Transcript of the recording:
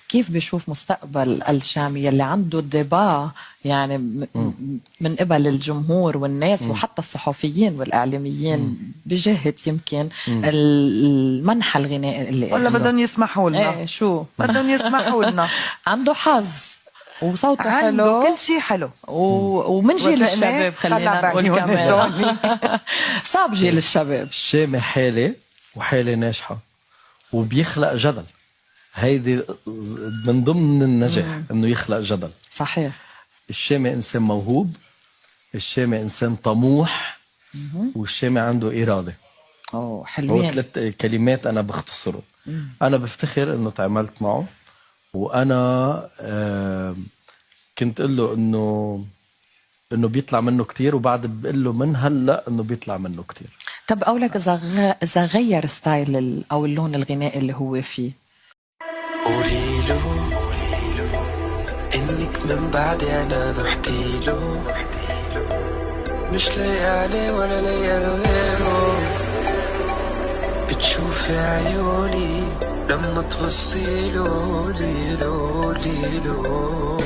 كيف بيشوف مستقبل الشامي اللي عنده ديبا يعني من قبل الجمهور والناس وحتى الصحفيين والإعلاميين بجهة يمكن المنحى الغنائي اللي ولا بدهم يسمحوا لنا؟ ايه شو بدهم يسمحوا لنا. عنده حظ وصوته عنده حلو، كل شيء حلو، ومن جيل الشباب خلينا نقول كمان. صعب جيل الشباب. الشامي حالة وحالة ناجحة وبيخلق جدل. هيدي من ضمن النجاح انه يخلق جدل. صحيح. الشامي انسان موهوب، الشامي انسان طموح، والشامي عنده إرادة. حلوين. هو 3 كلمات انا بختصره. انا بفتخر انه تعاملت معه، وانا كنت قل له انه بيطلع منه كتير، وبعد بقول له من هلا انه بيطلع منه كتير. طب اقولك اذا غير ستايل او اللون الغنائي اللي هو فيه. قولي له انك من بعدي انا رحتي له، مش لاقي عليه ولا لاقي غيره. بتشوفي عيوني لما توصي له ليلو ليلو.